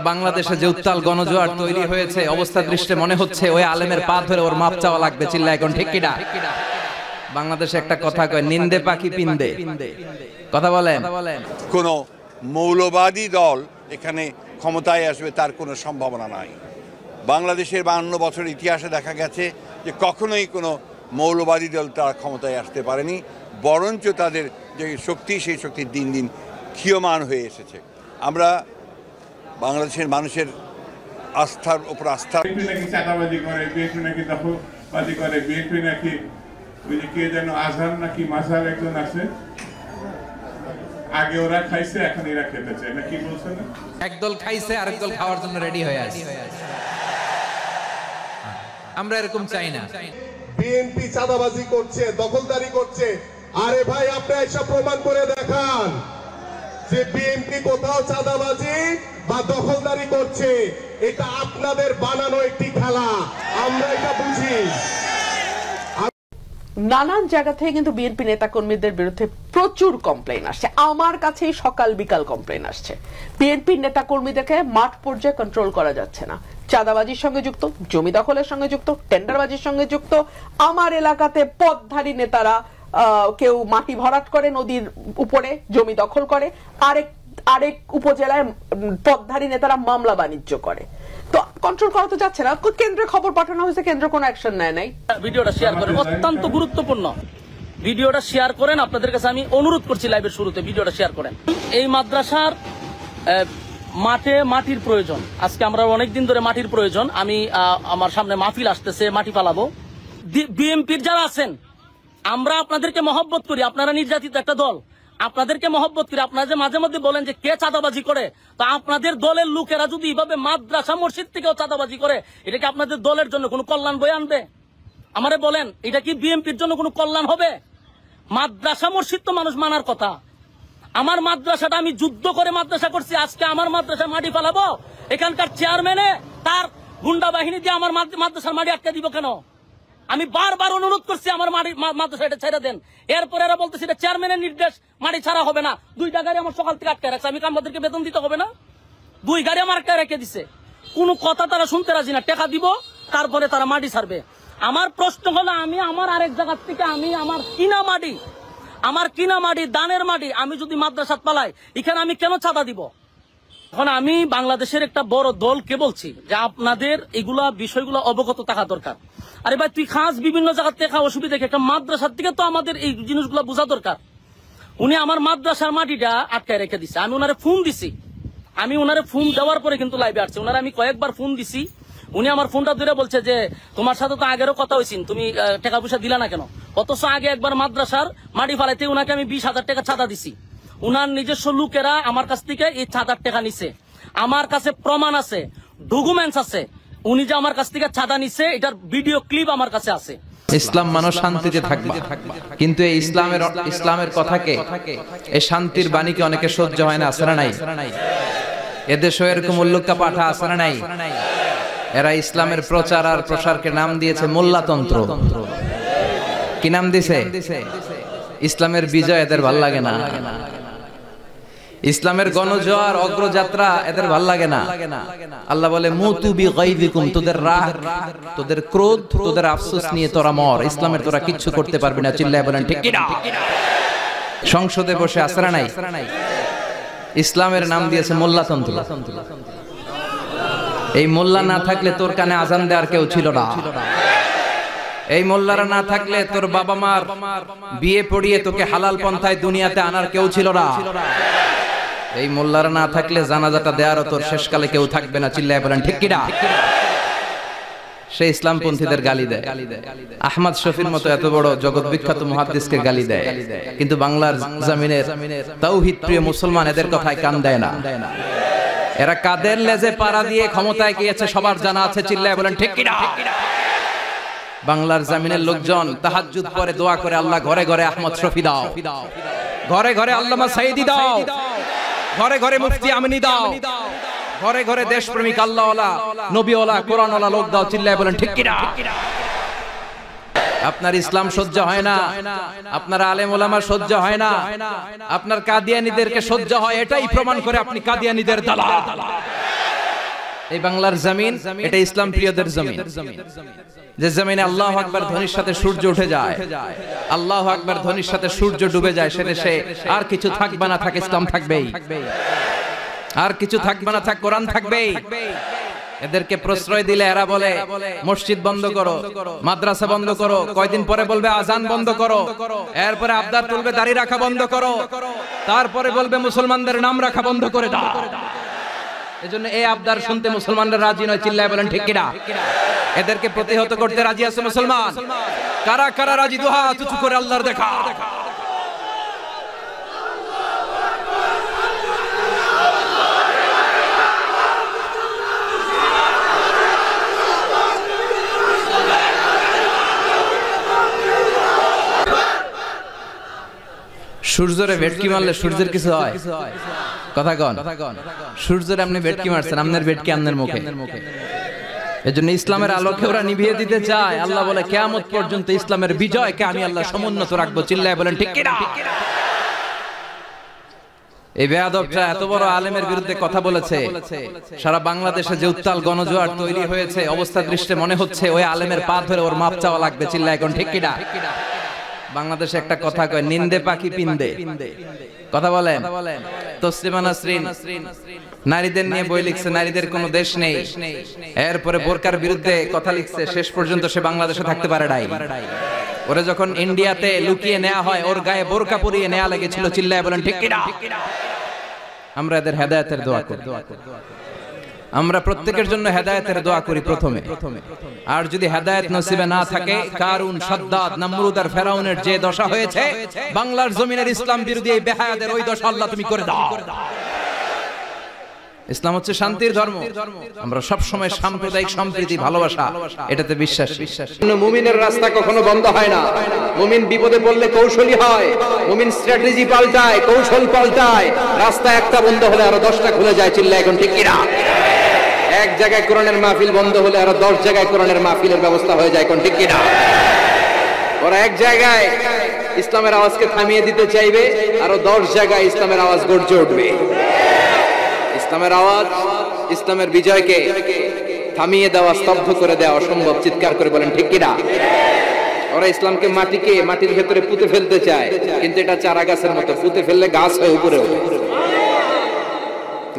বাংলাদেশে যে উত্তাল গণজোয়ার তৈরি হয়েছে, অবস্থা দৃষ্টে মনে হচ্ছে ওই আলেমের পা ধরে ওর মাপ চাওয়া লাগবে। চিল্লা এখন ঠিক কিনা? বাংলাদেশে একটা কথা কয়, নিন্দে পাখি পিন্দে। কথা বলেন। কোন মৌলবাদী দল এখানে ক্ষমতায় আসবে তার কোনো সম্ভাবনা নাই। বাংলাদেশের 52 বছরের ইতিহাসে দেখা গেছে যে কখনোই কোনো মৌলবাদী দল তারা ক্ষমতায় আসতে পারেনি, বরঞ্চ তাদের যে শক্তি, সেই শক্তি দিন দিন ক্ষীয়মান হয়ে এসেছে। আমরা বাংলাদেশের মানুষের আস্থার উপর আস্থা। নাকি চাঁদাবাজি করে, বিএনপি নাকি দখলবাজি করে, বিএনপি নাকি ওই যে কে যেন আজহার নাকি মাজার একজন আছে, আগে ওরা খাইছে এখন এরা খেতে চায় না, কি বলছে না? একদল খাইছে আরেক দল খাওয়ার জন্য রেডি হয়ে আছে। আমরা এরকম চাই না। বিএনপি চাঁদাবাজি করছে, দখলদারি করছে। আরে ভাই, আপনি এসব প্রমাণ করে দেখান যে বিএনপি কোথাও চাঁদাবাজি বা দখলদারি করছে। এটা আপনাদের বানানো একটি খেলা, আমরা এটা বুঝি। নানান জায়গা থেকে কিন্তু বিএনপি নেতা কর্মীদের বিরুদ্ধে প্রচুর কমপ্লেইন আসছে। আমার কাছেই সকাল বিকাল কমপ্লেইন আসছে। বিএনপি নেতা কর্মীদেরকে মাঠ পর্যায়ে কন্ট্রোল করা যাচ্ছে না। চাঁদাবাজির সঙ্গে যুক্ত, জমি দখলের সঙ্গে যুক্ত, টেন্ডারবাজির সঙ্গে যুক্ত। আমার এলাকাতে পথধারী নেতারা কেউ মাটি ভরাট করে নদীর উপরে, জমি দখল করে। আরেক উপজেলায় পথধারী নেতারা মামলা বাণিজ্য করে। তো কন্ট্রোল করা তো যাচ্ছে না। কেন্দ্রে খবর পাঠানো হয়েছে, কেন্দ্র কোনো অ্যাকশন নেয় নাই। ভিডিওটা শেয়ার করেন, অত্যন্ত গুরুত্বপূর্ণ। ভিডিওটা শেয়ার করেন, আপনাদের কাছে আমি অনুরোধ করছি লাইভের শুরুতে ভিডিওটা শেয়ার করেন। এই মাদ্রাসার মাটির প্রয়োজন। আজকে আমরা অনেকদিন ধরে মাটির প্রয়োজন। আমি আমার সামনে মাহফিল আসতেছে, মাটি পালাবো। বিএনপির যারা আছেন, আমরা আপনাদেরকে মহব্বত করি। আপনারা নির্যাতিত একটা দল, আপনাদেরকে মহব্বত করি। আপনারা যে মাঝে মধ্যে বলেন যে কে চাঁদাবাজি করে, তো আপনাদের দলের লোকেরা যদি এইভাবে মাদ্রাসা মসজিদ থেকেও চাঁদাবাজি করে, এটা কি আপনাদের দলের জন্য কোনো কল্যাণ বয়ে আনবে? আমারে বলেন, এটা কি বিএনপির জন্য কোনো কল্যাণ হবে? মাদ্রাসা মসজিদ তো মানুষ মানার কথা। আমার মাদ্রাসাটা আমি যুদ্ধ করে মাদ্রাসা করছি, আজকে আমার মাদ্রাসা মাটি ফালাবো? এখানকার চেয়ারম্যানে তার গুন্ডা বাহিনী দিয়ে আমার মাদ্রাসার মাটি আটকে দিব কেন? আমি বারবার অনুরোধ করছি আমার মাদ্রাসা এটা ছেড়ে দেন। এরপরে এরা বলতেছে এটা চেয়ারম্যানের নির্দেশ, মাটি ছাড়া হবে না। 2টা গাড়ি আমার সকাল থেকে আটকে রাখছে। আমি আমাদেরকে বেতন দিতে হবে না? 2 গাড়ি আমার আটকে রেখে দিছে। কোনো কথা তারা শুনতে রাজি না। টাকা দিব, তারপরে তারা মাটি ছাড়বে। আমার প্রশ্ন হলো, আমি আমার আরেক জায়গা থেকে আমার কিনা মাটি, দানের মাটি আমি যদি মাদ্রাসাত পালাই, এখানে আমি কেন চাঁদা দিব? এখন আমি বাংলাদেশের একটা বড় দলকে বলছি যে আপনাদের এগুলা বিষয়গুলো অবগত থাকা দরকার। আরে ভাই, তুই খাস বিভিন্ন জায়গা থেকে অসুবিধা, একটা মাদ্রাসার থেকে তো আমাদের এই জিনিসগুলো বোঝা দরকার। উনি আমার মাদ্রাসার মাটিটা আটকায় রেখে দিছে। আমি ওনারে ফোন দিছি, আমি ওনারে ফোন দেওয়ার পরে কিন্তু লাইভে আসছে। ওনারে আমি কয়েকবার ফোন দিছি, উনি আমার ফোনটা ধরে বলছে যে তোমার সাথে তো আগেরও কথা হয়েছি, তুমি টাকা পয়সা দিলা না কেন? অথচ আগে একবার মাদ্রাসার মাটি ফালাইতে ওনাকে আমি 20,000 টাকা চাঁদা দিছি। উনার নিজস্ব লোকেরা আমার কাছ থেকে এই চাঁদার টাকা নিছে। আমার কাছে প্রমাণ আছে, ডকুমেন্টস আছে, উনি যে আমার কাছ থেকে চাঁদা নিছে এটার ভিডিও ক্লিপ আমার কাছে আছে। ইসলাম মানুষ শান্তিতে থাকবে, কিন্তু এই ইসলামের কথাকে, এই শান্তির বাণীকে অনেকে সহ্য হয় না। আছে না নাই? এদেশে এরকম উল্লুক্কা পাঠা আছে না নাই? এরা ইসলামের প্রচার আর প্রসারকে নাম দিয়েছে মোল্লাতন্ত্র। কি নাম দিছে? ইসলামের বিজয় এদের ভাল লাগে না। ইসলামের গণজোয়ার অগ্রযাত্রা এদের ভাল লাগে না। আল্লাহ বলে মুতু বিগাইযিকুম, তোদের রাগ, তোদের ক্রোধ, তোদের আফসোস নিয়ে তোরা মর। ইসলামের তোরা কিচ্ছু করতে পারবি না। চিল্লায় বলেন ঠিক কি না? সংসদে বসে আসরা নাই, ইসলামের নাম দিয়েছে মোল্লাতন্ত্র। এই মোল্লা না থাকলে তোর কানে আজান দেওয়ার কেউ ছিল না। এই মোল্লারা না থাকলে তোর বাবা মার বিয়ে পড়িয়ে তোকে হালাল পন্থায় দুনিয়াতে আনার কেউ ছিল না। এই মোল্লারা না থাকলে জানাজাটা দেওয়ারও তোর শেষকালে কেউ থাকবে না। চিল্লায় বলেন ঠিক কি না? সে ইসলামপন্থীদের গালি দেয়, আহমদ শফির মতো এত বড় জগৎ বিখ্যাত মুহাদ্দিসকে গালি দেয়, কিন্তু বাংলার জমিনের তাওহীদ প্রিয় মুসলমান এদের কথায় কান দেয় না। এরা কাদের লেজে পাড়া দিয়ে ক্ষমতায় গিয়েছে সবার জানা আছে। চিল্লায় বলেন ঠিক কি না? বাংলার জমিনের লোকজন তাহাজ্জুদ পড়ে দোয়া করে, আল্লাহ ঘরে ঘরে আহমদ শফি দাও, ঘরে ঘরে আল্লামা সাইদি দাও, ঘরে ঘরে মুফতি আমিনী দাও, ঘরে ঘরে দেশপ্রেমিক আল্লাহওয়ালা, নবীওয়ালা, কোরআনওয়ালা লোক দাও। চিল্লায় বলেন ঠিক কি না? আপনার ইসলাম সহ্য হয় না, আপনার আলেম ওলামা সহ্য হয় না, আপনার কাদিয়ানীদেরকে সহ্য হয়, এটাই প্রমাণ করে আপনি কাদিয়ানীদের দালাল। এই বাংলার জমিন এটা ইসলাম প্রিয়দের জমিন, যে জমিনে আল্লাহু আকবার ধ্বনির সাথে সূর্য উঠে যায়, আল্লাহু আকবার ধ্বনির সাথে সূর্য ডুবে যায়, সে দেশে আর কিছু থাকবে না থাক ইসলাম থাকবেই, আর কিছু থাকবে না থাক কোরআন থাকবেই। এদেরকে প্রশ্রয় দিলে এরা বলে মসজিদ বন্ধ করো, মাদ্রাসা বন্ধ করো, কয়দিন পরে বলবে আজান বন্ধ করো, এরপরে আবদার তুলবে দাড়ি রাখা বন্ধ করো, তারপরে বলবে মুসলমানদের নাম রাখা বন্ধ করে দাও। এজন্য এই আবদার শুনতে মুসলমানরা রাজি নয়, চিল্লায় বলেন ঠিক কিনা? এদেরকে প্রতিহত করতে রাজি আছে মুসলমান? কারা কারা রাজি? দুহাত উঁচু করে আল্লাহর দেখা। সূর্যরে ভেটকি মারলে সূর্যের কিছু হয়? কথা কন। সূর্যরে আপনি ভেটকি মারছেন, আপনার ভেটকি আপনার মুখে। এজন্য ইসলামের আলোকে ওরা নিভিয়ে দিতে চায়। আল্লাহ বলে কিয়ামত পর্যন্ত ইসলামের বিজয়কে আমি আল্লাহ সমুন্নত রাখবো, চিল্লায় বলেন ঠিক কিনা? এই বেয়াদবটা এত বড় আলেমের বিরুদ্ধে কথা বলেছে, সারা বাংলাদেশে যে উত্তাল গণজোয়ার তৈরি হয়েছে, অবস্থা দৃষ্টে মনে হচ্ছে ওই আলেমের পা ধরে ওর মাপ চাওয়া লাগবে, চিল্লায় এখন ঠিক কিনা? বাংলাদেশে একটা কথা কয়, নিন্দে পাখি পিন্দে। কথা বলেন। তসলিমা নাসরিন নারীদের নিয়ে বই লিখছে, নারীদের কোনো দেশ নেই। এরপরে বোরকার বিরুদ্ধে কথা লিখছে, শেষ পর্যন্ত সে বাংলাদেশে থাকতে পারে নাই। ওরে যখন ইন্ডিয়াতে লুকিয়ে নেওয়া হয়, ওর গায়ে বোরকা পরিয়ে নেওয়া লেগেছিল, চিল্লায় বলেন ঠিক কিনা? আমরা এদের হেদায়েতের দোয়া করি। আমরা প্রত্যেকের জন্য হেদায়েতের দোয়া করি প্রথমে। আর যদি হেদায়েত নসিবে না থাকে, কারুন, সাদ্দাদ, নমরুদ আর ফেরাউনের যে দশা হয়েছে, বাংলার জমিনের ইসলাম বিরোধী এই বেহায়াদের ওই দশা আল্লাহ তুমি করে দাও। ইসলাম হচ্ছে শান্তির ধর্ম। আমরা সব সময় সাম্প্রদায়িক সম্প্রীতি, ভালোবাসা এটাতে বিশ্বাসী। মুমিনের রাস্তা কখনো বন্ধ হয় না। মুমিন বিপদে পড়লে কৌশলী হয়, মুমিন স্ট্র্যাটেজি পাল্টায়, কৌশল পাল্টায়। রাস্তা একটা বন্ধ হলে আরো 10টা খুলে যায়, চিল্লায় এখন ঠিক কিনা? এক জায়গায় কোরআনের মাহফিল বন্ধ হলে আরো 10 জায়গায় কোরআনের মাহফিলের ব্যবস্থা হয়ে যায়, কোন ঠিক কিনা? ওরা এক জায়গায় ইসলামের আওয়াজকে থামিয়ে দিতে চাইবে, আরো 10 জায়গায় ইসলামের আওয়াজ গর্জে উঠবে। ইসলামের আওয়াজ, ইসলামের বিজয়কে থামিয়ে দেওয়া, স্তব্ধ করে দেওয়া অসম্ভব, চিৎকার করে বলেন ঠিক কিনা? ওরা ইসলামকে মাটির ভেতরে পুঁতে ফেলতে চায়, কিন্তু এটা চারা গাছের মতো, পুঁতে ফেললে গাছ হয়ে উপরে ওঠে,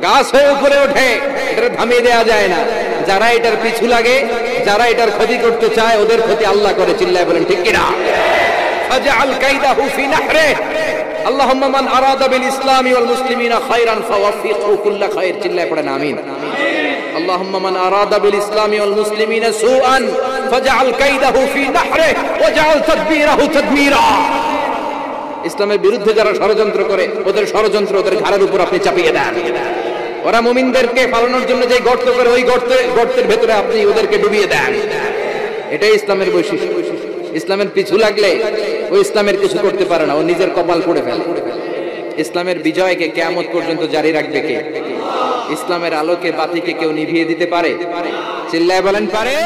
গাছ হয়ে উপরে ওঠে, এটা থামিয়ে দেওয়া যায় না। যারা এটার পিছু লাগে, যারা এটার ক্ষতি করতে চায়, ওদের ক্ষতি আল্লাহ করে, চিল্লায় বলেন ঠিক কিনা? ফাজআল কাইদাহু ফি নাহরি, আল্লাহুম্মা মান আরাদা বিল ইসলামি ওয়াল মুসলিমিনা খায়রান ফাওয়াফিকহু কুল্লা খায়র, চিল্লায় পড়েন আমিন। আল্লাহুম্মা মান আরাদা বিল ইসলামি ওয়াল মুসলিমিনা সুআন ফাজআল কাইদাহু ফি নাহরি ওয়াজআল তাদবীরাহু তাদমীরা। ইসলামের বিরুদ্ধে যারা ষড়যন্ত্র করে, ওদের ষড়যন্ত্র ওদের ঘাড়ের উপর আপনি চাপিয়ে দেন। ওরা মুমিনদেরকে পালানোর জন্য যে গর্ত করে, ওই গর্তের ভেতরে আপনি ওদেরকে ডুবিয়ে দেন। এটাই ইসলামের বৈশিষ্ট্য। ইসলামের পিছু লাগলে ও ইসলামের কিছু করতে পারে না, ও নিজের কপাল পুড়ে ফেলে। ইসলামের বিজয়কে কিয়ামত পর্যন্ত জারি রাখবে কে? ইসলামের আলোকে বাতিকে কেউ নিভিয়ে দিতে পারে? চিল্লায় বলেন পারে?